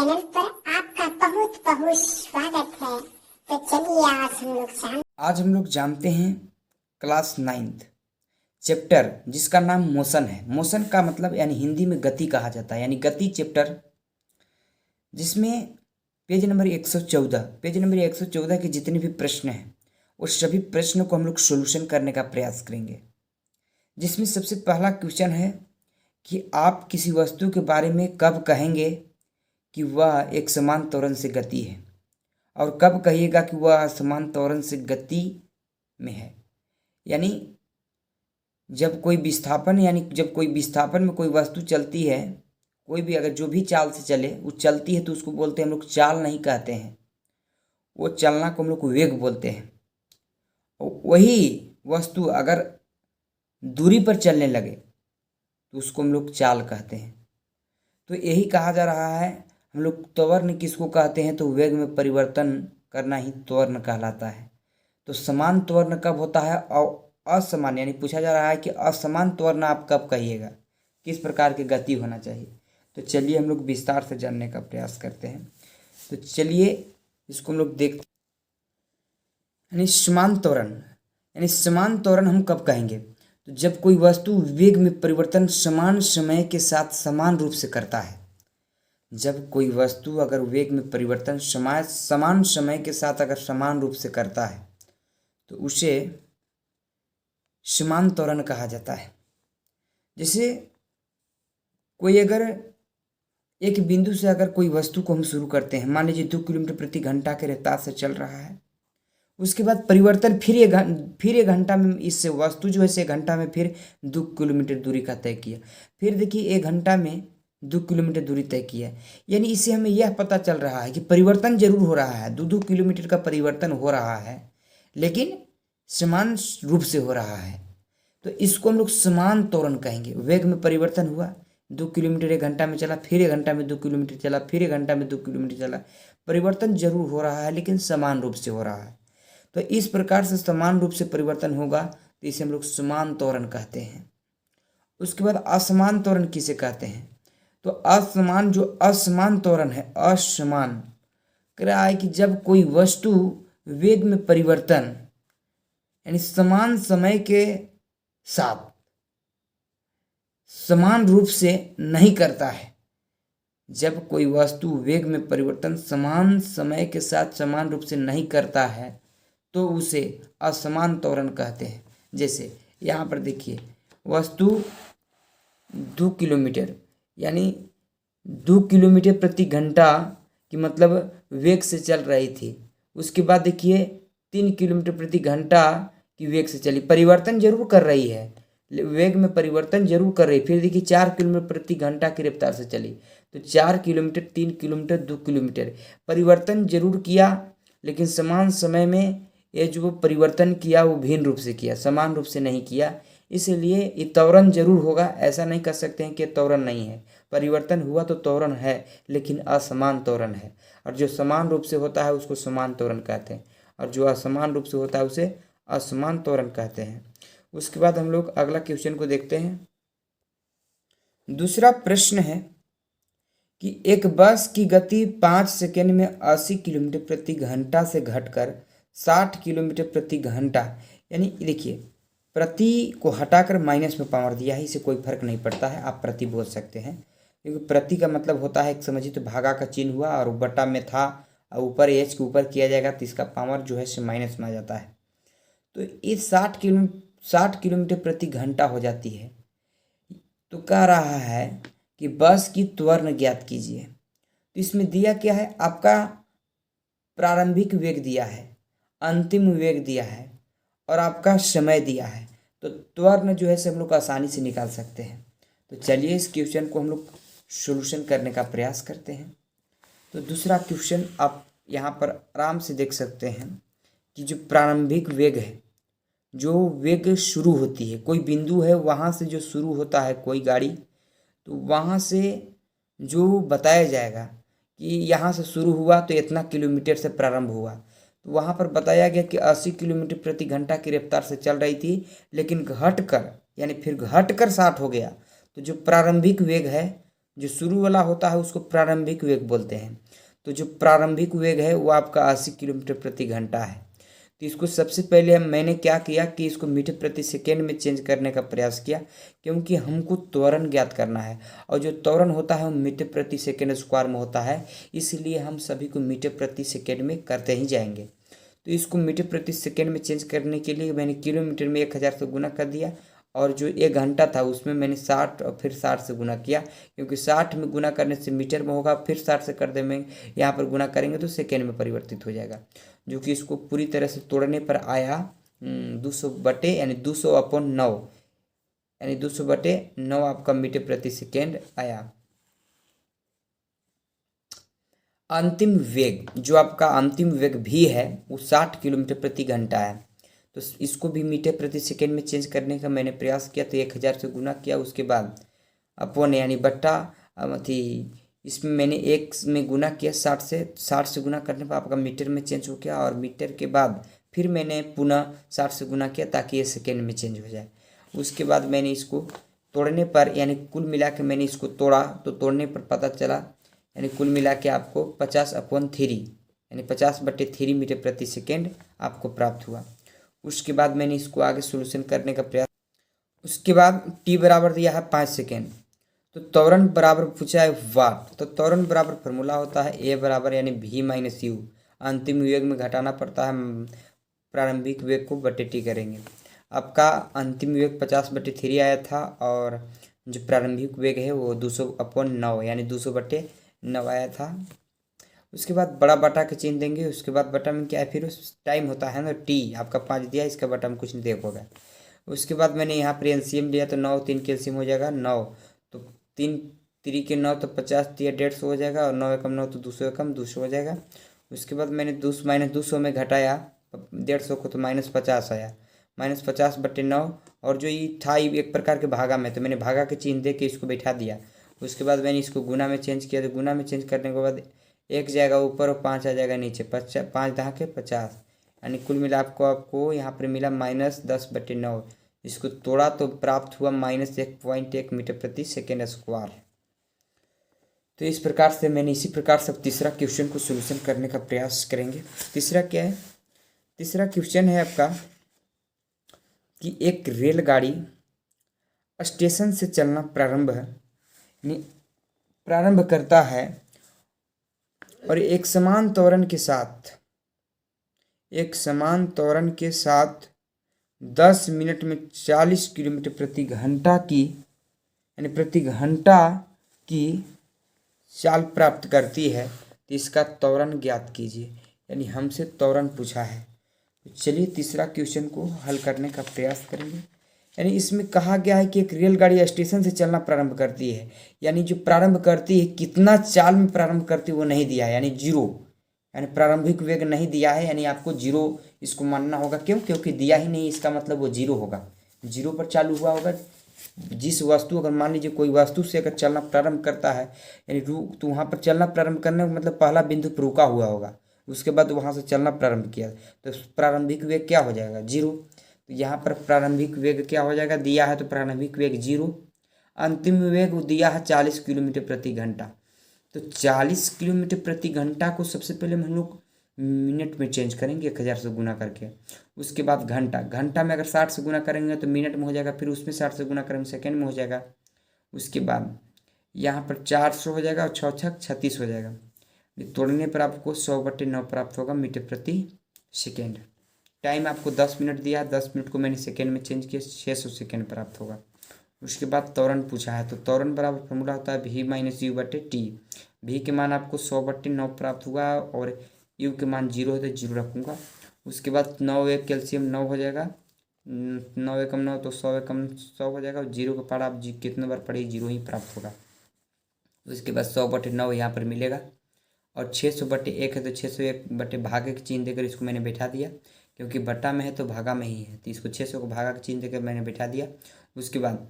Channel पर आपका बहुत बहुत स्वागत है। तो चलिए आज हम लोग जानते हैं क्लास 9th चैप्टर जिसका नाम मोशन है। मोशन का मतलब यानी हिंदी में गति कहा जाता है, यानी गति चैप्टर, जिसमें पेज नंबर 114 के जितने भी प्रश्न हैं उस सभी प्रश्नों को हम लोग सोल्यूशन करने का प्रयास करेंगे। जिसमें सबसे पहला क्वेश्चन है कि आप किसी वस्तु के बारे में कब कहेंगे कि वह एक समान त्वरण से गति है, और कब कहिएगा कि वह असमान त्वरण से गति में है। यानी जब कोई विस्थापन में कोई वस्तु चलती है, कोई भी अगर जो भी चाल से चले वो चलती है तो उसको बोलते हैं हम लोग चाल नहीं कहते हैं, वो चलना को हम लोग वेग बोलते हैं। वही वस्तु अगर दूरी पर चलने लगे तो उसको हम लोग चाल कहते हैं। तो यही कहा जा रहा है, हम लोग त्वरण किसको कहते हैं तो वेग में परिवर्तन करना ही त्वरण कहलाता है। तो समान त्वरण कब होता है और असमान, यानी पूछा जा रहा है कि असमान त्वरण आप कब कहिएगा, किस प्रकार की गति होना चाहिए। तो चलिए हम लोग विस्तार से जानने का प्रयास करते हैं। तो चलिए इसको हम लोग देखते हैं। यानी समान त्वरण हम कब कहेंगे तो जब कोई वस्तु वेग में परिवर्तन समान समय के साथ समान रूप से करता है। जब कोई वस्तु अगर वेग में परिवर्तन समान समय के साथ अगर समान रूप से करता है तो उसे समान त्वरण कहा जाता है। जैसे कोई अगर एक बिंदु से अगर कोई वस्तु को हम शुरू करते हैं, मान लीजिए 2 किलोमीटर प्रति घंटा के रफ्तार से चल रहा है, उसके बाद परिवर्तन फिर एक घंटा में, इससे वस्तु जो है से 1 घंटा में फिर 2 किलोमीटर दूरी का तय किया, फिर देखिए 1 घंटा में 2 किलोमीटर दूरी तय किया। यानी इससे हमें यह पता चल रहा है कि परिवर्तन जरूर हो रहा है, 2 किलोमीटर का परिवर्तन हो रहा है, लेकिन समान रूप से हो रहा है। तो इसको हम लोग समान त्वरण कहेंगे। वेग में परिवर्तन हुआ, 2 किलोमीटर 1 घंटा में चला, फिर 1 घंटा में 2 किलोमीटर चला, फिर 1 घंटा में 2 किलोमीटर चला, परिवर्तन जरूर हो रहा है लेकिन समान रूप से हो रहा है। तो इस प्रकार से समान रूप से परिवर्तन होगा तो इसे हम लोग समान त्वरण कहते हैं। उसके बाद असमान त्वरण किसे कहते हैं तो असमान त्वरण है, असमान कह रहा है कि जब कोई वस्तु वेग में परिवर्तन यानी समान समय के साथ समान रूप से नहीं करता है। जब कोई वस्तु वेग में परिवर्तन समान समय के साथ समान रूप से नहीं करता है तो उसे असमान त्वरण कहते हैं। जैसे यहाँ पर देखिए वस्तु 2 किलोमीटर यानी 2 किलोमीटर प्रति घंटा की मतलब वेग से चल रही थी, उसके बाद देखिए 3 किलोमीटर प्रति घंटा की वेग से चली, परिवर्तन जरूर कर रही है, वेग में परिवर्तन जरूर कर रही है। फिर देखिए 4 किलोमीटर प्रति घंटा की रफ्तार से चली तो 4 किलोमीटर, 3 किलोमीटर, 2 किलोमीटर, परिवर्तन जरूर किया लेकिन समान समय में ये जो परिवर्तन किया वो भिन्न रूप से किया, समान रूप से नहीं किया। इसलिए ये त्वरण जरूर होगा, ऐसा नहीं कह सकते हैं कि त्वरण नहीं है। परिवर्तन हुआ तो त्वरण है लेकिन असमान त्वरण है, और जो समान रूप से होता है उसको समान त्वरण कहते हैं, और जो असमान रूप से होता है उसे असमान त्वरण कहते हैं। उसके बाद हम लोग अगला क्वेश्चन को देखते हैं। दूसरा प्रश्न है कि एक बस की गति 5 सेकेंड में 80 किलोमीटर प्रति घंटा से घटकर 60 किलोमीटर प्रति घंटा, यानी देखिए प्रति को हटाकर माइनस में पावर दिया है, इसे कोई फर्क नहीं पड़ता है, आप प्रति बोल सकते हैं, क्योंकि प्रति का मतलब होता है एक समझिए तो भागा का चिन्ह हुआ और बटा में था और ऊपर एच के ऊपर किया जाएगा तो इसका पावर जो है से माइनस में आ जाता है। तो ये 60 किलोमीटर प्रति घंटा हो जाती है। तो कह रहा है कि बस की त्वरण ज्ञात कीजिए। तो इसमें दिया क्या है, आपका प्रारंभिक वेग दिया है, अंतिम वेग दिया है और आपका समय दिया है। तो त्वरण जो है से हम लोग आसानी से निकाल सकते हैं। तो चलिए इस क्वेश्चन को हम लोग सॉल्यूशन करने का प्रयास करते हैं। तो दूसरा क्वेश्चन आप यहाँ पर आराम से देख सकते हैं कि जो प्रारंभिक वेग है, जो वेग शुरू होती है, कोई बिंदु है वहाँ से जो शुरू होता है कोई गाड़ी, तो वहाँ से जो बताया जाएगा कि यहाँ से शुरू हुआ तो इतना किलोमीटर से प्रारंभ हुआ, तो वहाँ पर बताया गया कि 80 किलोमीटर प्रति घंटा की रफ्तार से चल रही थी, लेकिन घटकर 60 हो गया। तो जो प्रारंभिक वेग है जो शुरू वाला होता है उसको प्रारंभिक वेग बोलते हैं। तो जो प्रारंभिक वेग है वो आपका 80 किलोमीटर प्रति घंटा है। तो इसको सबसे पहले मैंने क्या किया कि इसको मीटर प्रति सेकेंड में चेंज करने का प्रयास किया, क्योंकि हमको त्वरण ज्ञात करना है और जो त्वरण होता है वो मीटर प्रति सेकेंड स्क्वायर में होता है, इसलिए हम सभी को मीटर प्रति सेकेंड में करते ही जाएंगे। तो इसको मीटर प्रति सेकेंड में चेंज करने के लिए मैंने किलोमीटर में 1000 से गुना कर दिया, और जो 1 घंटा था उसमें मैंने 60 और फिर 60 से गुना किया, क्योंकि 60 में गुना करने से मीटर में होगा, फिर 60 से कर देंगे यहाँ पर गुना करेंगे तो सेकेंड में परिवर्तित हो जाएगा, जो कि इसको पूरी तरह से तोड़ने पर आया 200 बटे यानी 200/9, यानी 200/9 आपका मीटर प्रति सेकेंड आया। अंतिम वेग, जो आपका अंतिम वेग भी है वो 60 किलोमीटर प्रति घंटा है। तो इसको भी मीटर प्रति सेकेंड में चेंज करने का मैंने प्रयास किया, तो 1000 से गुना किया, उसके बाद अपॉन यानी बट्टा थी, इसमें मैंने 1 में गुना किया 60 से गुना करने पर आपका मीटर में चेंज हो गया, और मीटर के बाद फिर मैंने पुनः 60 से गुना किया ताकि ये सेकेंड में चेंज हो जाए। उसके बाद मैंने इसको तोड़ने पर यानी कुल मिला के मैंने इसको तोड़ा, तो तोड़ने पर पता चला यानी कुल मिला के आपको 50/3 यानी 50/3 मीटर प्रति सेकेंड आपको प्राप्त हुआ। उसके बाद मैंने इसको आगे सोल्यूशन करने का प्रयास, उसके बाद टी बराबर दिया है 5 सेकेंड, तो त्वरण बराबर पूछा है वाट। तो त्वरण बराबर फार्मूला होता है ए बराबर यानी v-u, अंतिम वेग में घटाना पड़ता है प्रारंभिक वेग को बटे टी करेंगे। आपका अंतिम वेग 50/3 आया था, और जो प्रारंभिक वेग है वो 200/9 यानी 200/9 आया था। उसके बाद बड़ा बटा के चिन्ह देंगे, उसके बाद बटा में क्या है फिर उस टाइम होता है ना टी, आपका 5 दिया, इसका बटा में कुछ नहीं देखोगे। उसके बाद मैंने यहाँ पर एलसीएम लिया, तो 9 3 कैल्सियम हो जाएगा 9, तो 3 3 के 9 तो 50 दिया 150 हो जाएगा, और 9 एकम 9 तो 200 एकम 200 हो जाएगा। उसके बाद मैंने 200 में घटाया 150 को, तो -50 आया, -50/9, और जो ये था ये एक प्रकार के भागा में, तो मैंने भागा के चिन्ह दे के इसको बैठा दिया। उसके बाद मैंने इसको गुना में चेंज किया, तो गुना में चेंज करने के बाद 1 जाएगा ऊपर और 5 आ जाएगा नीचे, 5 दहा के 50, यानी कुल मिला आपको यहाँ पर मिला -10/9। इसको तोड़ा तो प्राप्त हुआ -1.1 मीटर प्रति सेकेंड स्क्वायर। तो इस प्रकार से मैंने इसी प्रकार से तीसरा क्वेश्चन को सोल्यूशन करने का प्रयास करेंगे। तीसरा क्या है? तीसरा क्वेश्चन है आपका कि एक रेलगाड़ी स्टेशन से चलना प्रारंभ करता है और एक समान त्वरण के साथ 10 मिनट में 40 किलोमीटर प्रति घंटा की यानी प्रति घंटा की चाल प्राप्त करती है, तो इसका त्वरण ज्ञात कीजिए। यानी हमसे त्वरण पूछा है। तो चलिए तीसरा क्वेश्चन को हल करने का प्रयास करेंगे। यानी इसमें कहा गया है कि एक रेलगाड़ी स्टेशन से चलना प्रारंभ करती है, यानी जो प्रारंभ करती है कितना चाल में प्रारंभ करती है वो नहीं दिया है, यानी 0, यानी प्रारंभिक वेग नहीं दिया है, यानी आपको 0 इसको मानना होगा। क्यों? क्योंकि दिया ही नहीं, इसका मतलब वो 0 होगा, 0 पर चालू हुआ होगा। जिस वस्तु, अगर मान लीजिए कोई वस्तु से अगर चलना प्रारंभ करता है यानी रुक, तो वहाँ पर चलना प्रारंभ करने का मतलब पहला बिंदु पर रुका हुआ होगा, उसके बाद वहाँ से चलना प्रारंभ किया, तो प्रारंभिक वेग क्या हो जाएगा? 0। तो यहाँ पर प्रारंभिक वेग क्या हो जाएगा? दिया है तो प्रारंभिक वेग 0, अंतिम वेग दिया है 40 किलोमीटर प्रति घंटा। तो 40 किलोमीटर प्रति घंटा को सबसे पहले हम लोग मिनट में चेंज करेंगे 1000 से गुना करके। उसके बाद घंटा में अगर 60 से गुना करेंगे तो मिनट में हो जाएगा, फिर उसमें 60 से गुना करेंगे सेकेंड में हो जाएगा। उसके बाद यहाँ पर 400 हो जाएगा और 6 छक 36 हो जाएगा। तोड़ने पर आपको 100/9 प्राप्त होगा मीटर प्रति सेकेंड। टाइम आपको 10 मिनट दिया, 10 मिनट को मैंने सेकेंड में चेंज किया, 600 सेकेंड प्राप्त होगा। उसके बाद त्वरण पूछा है, तो त्वरण बराबर फॉर्मूला होता है v-u/t। v के मान आपको 100/9 प्राप्त हुआ और u के मान 0 है तो 0 रखूँगा। उसके बाद 9 1 कैल्शियम 9 हो जाएगा, 9 एकम 9 तो 100 एकम 100 हो जाएगा, और 0 का पढ़ा आप कितने बार पढ़े 0 ही प्राप्त होगा। उसके बाद 100/9 यहाँ पर मिलेगा, और 600/1 है तो 601 भागे के चिन्ह देकर इसको मैंने बैठा दिया, क्योंकि बटा में है तो भागा में ही है, तो इसको 600 को भागा के चिन्ह देकर मैंने बैठा दिया। उसके बाद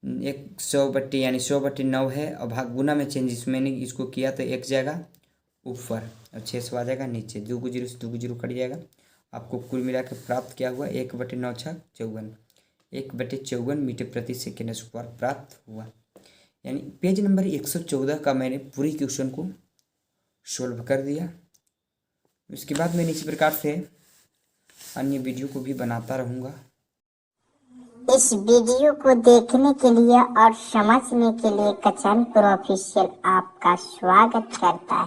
100 यानी 100/9 है, और भाग गुना में चेंज इसमें मैंने इसको किया तो 1 जाएगा ऊपर और 600 आ जाएगा नीचे, 2 को 0 से 2 को 0 कट जाएगा। आपको कुल मिला के प्राप्त क्या हुआ? 1/9 = 54, 1/54 मीटर प्रति सेकेंड स्क्वायर प्राप्त हुआ। यानी पेज नंबर 114 का मैंने पूरी क्वेश्चन को सोल्व कर दिया। उसके बाद मैं इसी प्रकार से अन्य वीडियो को भी बनाता रहूँगा। इस वीडियो को देखने के लिए और समझने के लिए कचानपुर ऑफिशियल आपका स्वागत करता है।